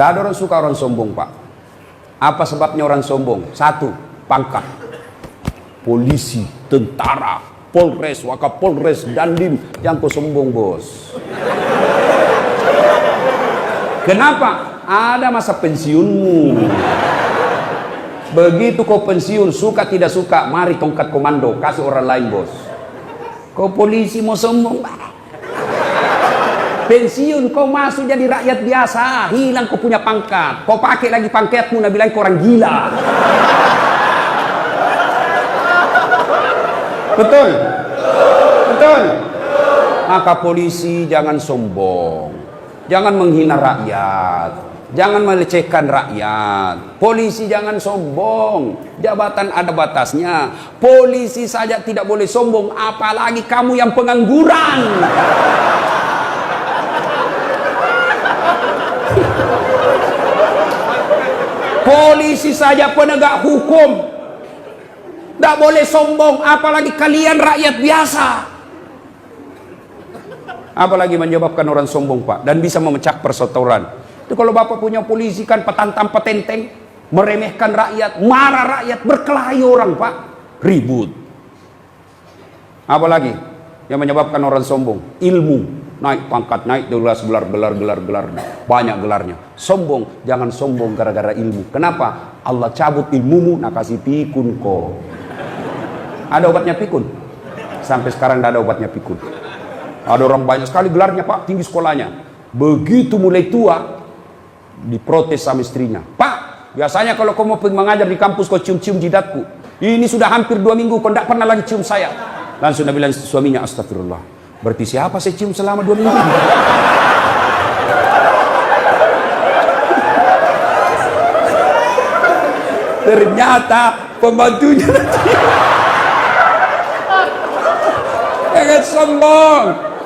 Tidak ada orang suka orang sombong, Pak. Apa sebabnya orang sombong? Satu, pangkat. Polisi, tentara, Polres, Wakapolres, Dandim, yang kau sombong, bos. Kenapa? Ada masa pensiunmu. Begitu kau pensiun, suka tidak suka, mari tongkat komando, kasih orang lain, bos. Kau polisi mau sombong, pensiun kau masuk jadi rakyat biasa, hilang kau punya pangkat, kau pakai lagi pangkatmu, nak bilang kau orang gila. Betul? Betul? Maka polisi jangan sombong, jangan menghina rakyat, jangan melecehkan rakyat. Polisi jangan sombong, jabatan ada batasnya. Polisi saja tidak boleh sombong, apalagi kamu yang pengangguran. Polisi saja penegak hukum tidak boleh sombong, apalagi kalian rakyat biasa. Apalagi menyebabkan orang sombong, Pak, dan bisa memecah persaudaraan. Itu kalau Bapak punya polisi kan petantang petenteng, meremehkan rakyat, marah rakyat, berkelahi orang, Pak, ribut. Apalagi yang menyebabkan orang sombong? Ilmu, naik pangkat, naik gelar, gelar, banyak gelarnya. Sombong, jangan sombong gara-gara ilmu. Kenapa? Allah cabut ilmumu, nak kasih pikun kok. Ada obatnya pikun? Sampai sekarang tidak ada obatnya pikun. Ada orang banyak sekali gelarnya, Pak, tinggi sekolahnya. Begitu mulai tua, diprotes sama istrinya. Pak, biasanya kalau kau mau mengajar di kampus kau cium-cium jidatku. Ini sudah hampir 2 minggu kau tidak pernah lagi cium saya. Langsung dia bilang suaminya, astagfirullah. Berarti siapa saya cium selama 2 minggu? Ternyata pembantunya. Jangan sombong.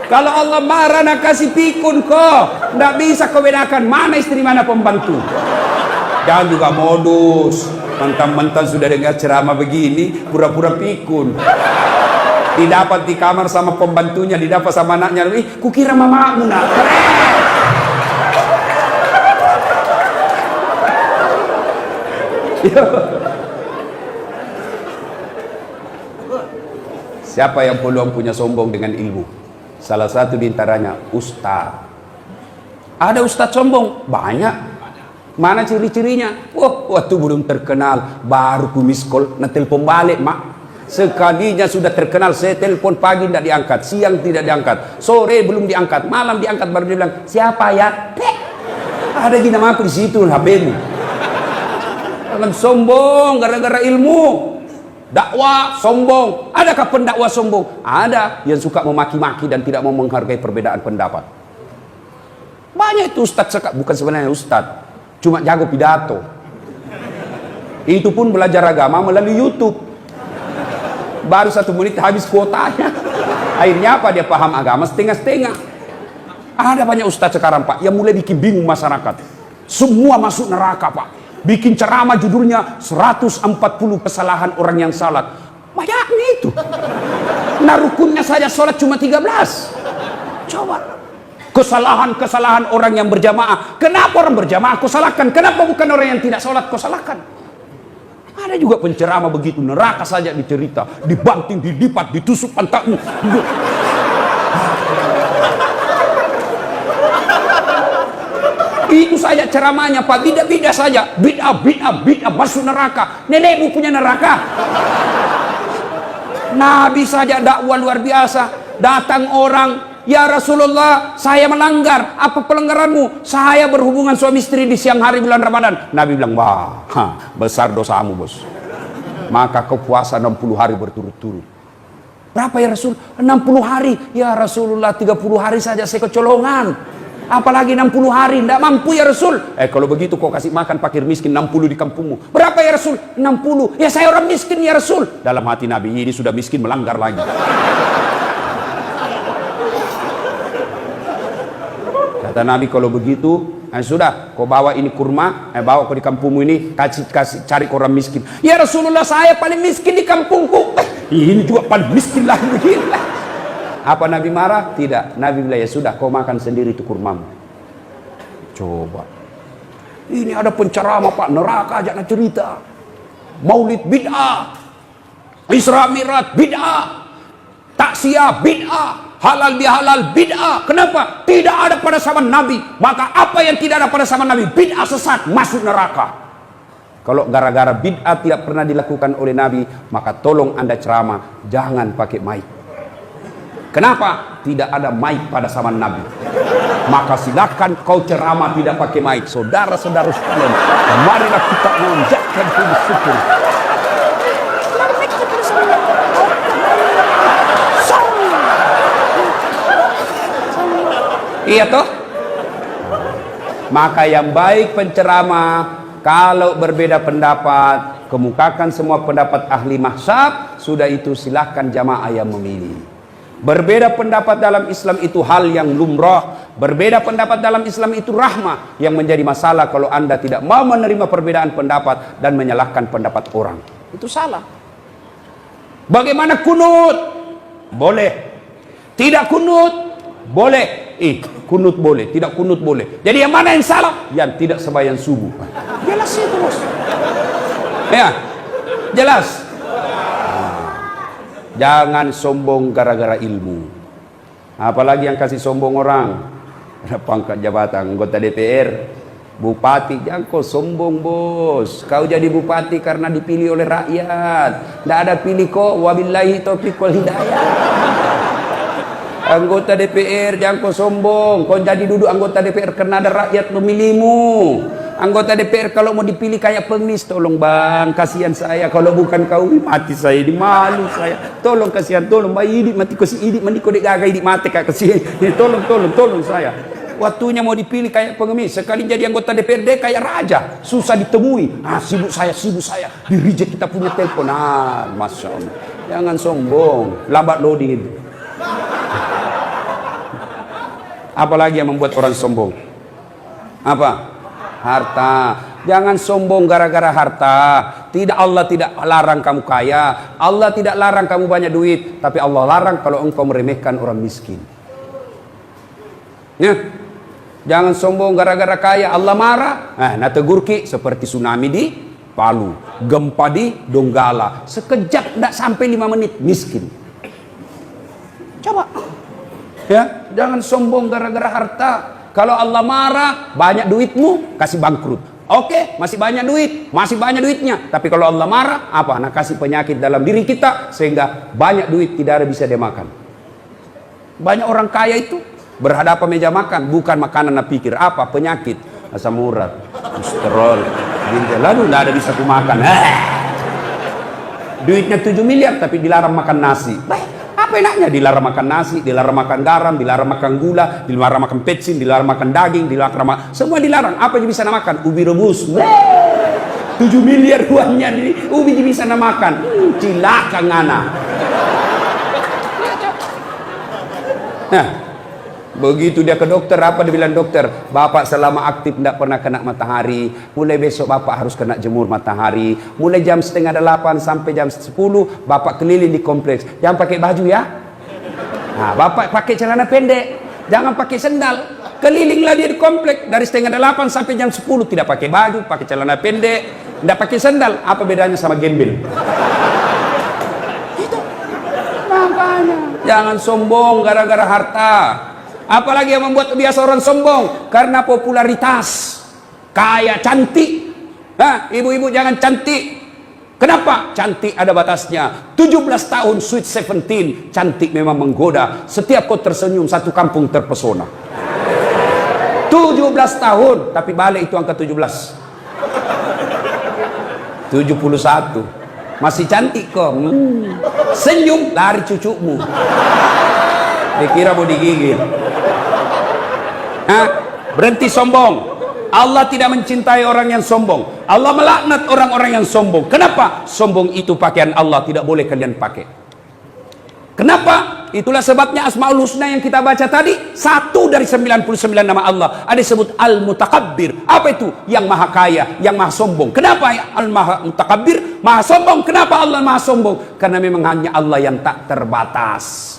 Kalau Allah marah nak kasih pikun kok. Tidak bisa kau bedakan mana istri mana pembantu. Jangan juga modus. Mentang-mentang sudah dengar ceramah begini, pura-pura pikun. Didapat di kamar sama pembantunya, didapat sama anaknya. Kukira mamamu nak. Siapa yang peluang punya sombong dengan ilmu? Salah satu diantaranya ustaz. Ada ustaz sombong? Banyak. Mana ciri-cirinya? Waktu belum terkenal, baru ku miss call, nak telepon balik, mak. Sekalinya sudah terkenal, saya telepon pagi tidak diangkat, siang tidak diangkat, sore belum diangkat, malam diangkat, baru dia bilang, siapa ya? Ada di nama aku di situ, HP-mu. Jangan sombong gara-gara ilmu. Dakwah sombong. Adakah pendakwah sombong? Ada yang suka memaki-maki dan tidak mau menghargai perbedaan pendapat. Banyak itu ustadz, bukan sebenarnya ustadz, cuma jago pidato. Itu pun belajar agama melalui YouTube. Baru 1 menit habis kuotanya. Akhirnya apa? Dia paham agama setengah-setengah. Ada banyak ustadz sekarang, Pak, yang mulai bikin bingung masyarakat. Semua masuk neraka, Pak. Bikin ceramah judulnya 140 kesalahan orang yang salat. Banyaknya itu. Nah rukunnya saja sholat cuma 13. Coba. Kesalahan-kesalahan orang yang berjamaah. Kenapa orang berjamaah kau salahkan? Kenapa bukan orang yang tidak sholat kau salahkan? Ada juga penceramah begitu. Neraka saja dicerita. Dibanting, dilipat, ditusuk pantatmu. Itu saja ceramahnya, Pak. Bid'ah saja. Bid'ah masuk neraka. Nenekmu punya neraka. Nabi saja dakwah luar biasa. Datang orang, ya Rasulullah, saya melanggar. Apa pelanggaranmu? Saya berhubungan suami istri di siang hari bulan Ramadan. Nabi bilang, wah, besar dosamu, bos. Maka kau puasa 60 hari berturut-turut. Berapa ya Rasul? 60 hari. Ya Rasulullah, 30 hari saja saya kecolongan. Apalagi 60 hari, tidak mampu ya Rasul. Kalau begitu kau kasih makan fakir miskin 60 di kampungmu. Berapa ya Rasul? 60. Ya saya orang miskin ya Rasul. Dalam hati Nabi, ini sudah miskin melanggar lagi. Kata Nabi, kalau begitu, sudah, kau bawa ini kurma, bawa kau di kampungmu ini, kasih cari orang miskin. Ya Rasulullah, saya paling miskin di kampungku. Ini juga paling miskin lagi begini. Apa Nabi marah? Tidak. Nabi bilang, ya sudah, kau makan sendiri itu kurmamu. Coba. Ini ada penceramah Pak, neraka aja nak cerita. Maulid bid'ah, Isra Mi'raj bid'ah, taksiyah bid'ah, halal bihalal bid'ah. Kenapa? Tidak ada pada zaman Nabi. Maka apa yang tidak ada pada zaman Nabi, bid'ah, sesat, masuk neraka. Kalau gara-gara bid'ah tidak pernah dilakukan oleh Nabi, maka tolong Anda ceramah jangan pakai mic. Kenapa? Tidak ada mic pada zaman Nabi. Maka silakan kau ceramah tidak pakai mic. Saudara-saudara sekalian, marilah kita mengucapkan puji syukur. Iya toh? Maka yang baik penceramah, kalau berbeda pendapat, kemukakan semua pendapat ahli mazhab. Sudah itu silahkan jamaah yang memilih. Berbeda pendapat dalam Islam itu hal yang lumrah. Berbeda pendapat dalam Islam itu rahmah. Yang menjadi masalah kalau Anda tidak mau menerima perbedaan pendapat dan menyalahkan pendapat orang. Itu salah. Bagaimana kunut? Boleh. Tidak kunut? Boleh. Kunut boleh, tidak kunut boleh. Jadi yang mana yang salah? Yang tidak sembahyang subuh. Jelas itu, bos. Ya, jelas. Jangan sombong gara-gara ilmu. Apalagi yang kasih sombong orang. Ada pangkat jabatan, anggota DPR, bupati. Jangan kau sombong, bos. Kau jadi bupati karena dipilih oleh rakyat. Tidak ada pilih kok. Wabillahi taufiq wal hidayah. Anggota DPR, jangan kau sombong. Kau jadi duduk anggota DPR karena ada rakyat memilihmu. Anggota DPR kalau mau dipilih kayak pengemis, tolong bang, kasihan saya. Kalau bukan kau, mati saya, di malu saya. Tolong kasihan, tolong bang, idik mati ko si idik, mandi ko dek gagai idik mati kak kasihan. Tolong saya. Waktunya mau dipilih kayak pengemis, sekali jadi anggota DPRD kayak raja, susah ditemui. Sibuk saya, di reject kita punya telepon. Masya Allah. Jangan sombong, lambat loading itu. Apalagi yang membuat orang sombong? Apa? Harta. Jangan sombong gara-gara harta. Allah tidak larang kamu kaya. Allah tidak larang kamu banyak duit. Tapi Allah larang kalau engkau meremehkan orang miskin. Ya. Jangan sombong gara-gara kaya. Allah marah. Nah tegur ki seperti tsunami di Palu, gempa di Donggala. Sekejap tidak sampai 5 menit miskin. Coba. Ya, jangan sombong gara-gara harta. Kalau Allah marah, banyak duitmu, kasih bangkrut. Oke, masih banyak duit, masih banyak duitnya. Tapi kalau Allah marah, apa? Nah, kasih penyakit dalam diri kita sehingga banyak duit tidak ada bisa dia makan. Banyak orang kaya itu berhadapan meja makan, bukan makanan nak pikir apa? Penyakit, asam urat, kolesterol, lalu tidak ada bisa kumakan. Duitnya 7 miliar tapi dilarang makan nasi. Apa enaknya? Dilarang makan nasi, dilarang makan garam, dilarang makan gula, dilarang makan pecin, dilarang makan daging, dilarang makan, semua dilarang. Apa yang bisa makan? Ubi rebus. 7 miliar uangnya di ubi bisa makan. Cilaka ngana. Nah, begitu dia ke dokter, apa dia bilang dokter? Bapak selama aktif tidak pernah kena matahari. Mulai besok bapak harus kena jemur matahari. Mulai jam 7:30 sampai jam 10 bapak keliling di kompleks. Jangan pakai baju ya. Nah, bapak pakai celana pendek, jangan pakai sendal. Kelilinglah dia di kompleks dari 7:30 sampai jam 10 tidak pakai baju, pakai celana pendek, tidak pakai sendal. Apa bedanya sama gembel? Itu. Makanya jangan sombong gara-gara harta. Apalagi yang membuat biasa orang sombong karena popularitas, kaya, cantik. Ibu-ibu jangan cantik. Kenapa? Cantik ada batasnya. 17 tahun sweet 17, cantik memang menggoda. Setiap kau tersenyum satu kampung terpesona. 17 tahun, tapi balik itu angka 17. 71. Masih cantik kok. Senyum lari cucumu. Dikira mau digigit. Berhenti sombong. Allah tidak mencintai orang yang sombong. Allah melaknat orang-orang yang sombong. Kenapa? Sombong itu pakaian Allah, tidak boleh kalian pakai. Kenapa? Itulah sebabnya Asmaul Husna yang kita baca tadi, satu dari 99 nama Allah ada disebut Al-Mutakabbir. Apa itu? Yang maha kaya, yang maha sombong. Kenapa Al-Mutakabbir? Maha sombong. Kenapa Allah maha sombong? Karena memang hanya Allah yang tak terbatas.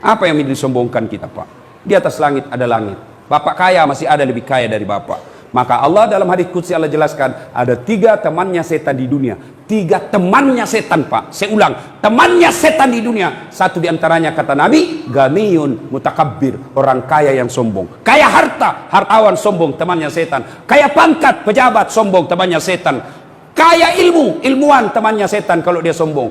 Apa yang disombongkan kita, Pak? Di atas langit ada langit. Bapak kaya, masih ada lebih kaya dari bapak. Maka Allah dalam hadis qudsi Allah jelaskan, ada 3 temannya setan di dunia. 3 temannya setan, Pak. Saya ulang, temannya setan di dunia. Satu diantaranya kata Nabi, ganiyun mutakabbir, orang kaya yang sombong. Kaya harta, hartawan sombong, temannya setan. Kaya pangkat, pejabat sombong, temannya setan. Kaya ilmu, ilmuwan, temannya setan kalau dia sombong.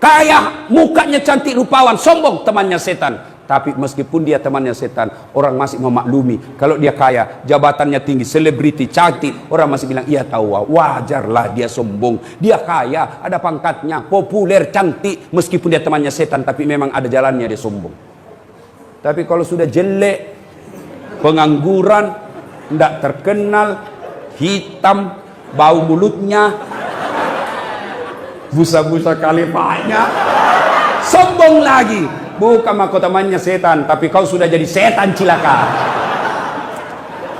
Kaya mukanya cantik rupawan, sombong, temannya setan. Tapi meskipun dia temannya setan, orang masih memaklumi. Kalau dia kaya, jabatannya tinggi, selebriti, cantik, orang masih bilang, iya tahu, wajarlah dia sombong. Dia kaya, ada pangkatnya, populer, cantik. Meskipun dia temannya setan, tapi memang ada jalannya dia sombong. Tapi kalau sudah jelek, pengangguran, tidak terkenal, hitam, bau mulutnya, busa-busa kalipahnya, sombong lagi. Bukan mahkotamannya setan, tapi kau sudah jadi setan cilaka.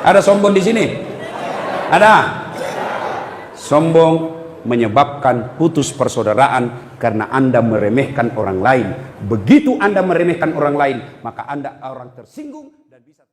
Ada sombong di sini? Ada. Sombong menyebabkan putus persaudaraan karena Anda meremehkan orang lain. Begitu Anda meremehkan orang lain, maka Anda orang tersinggung dan bisa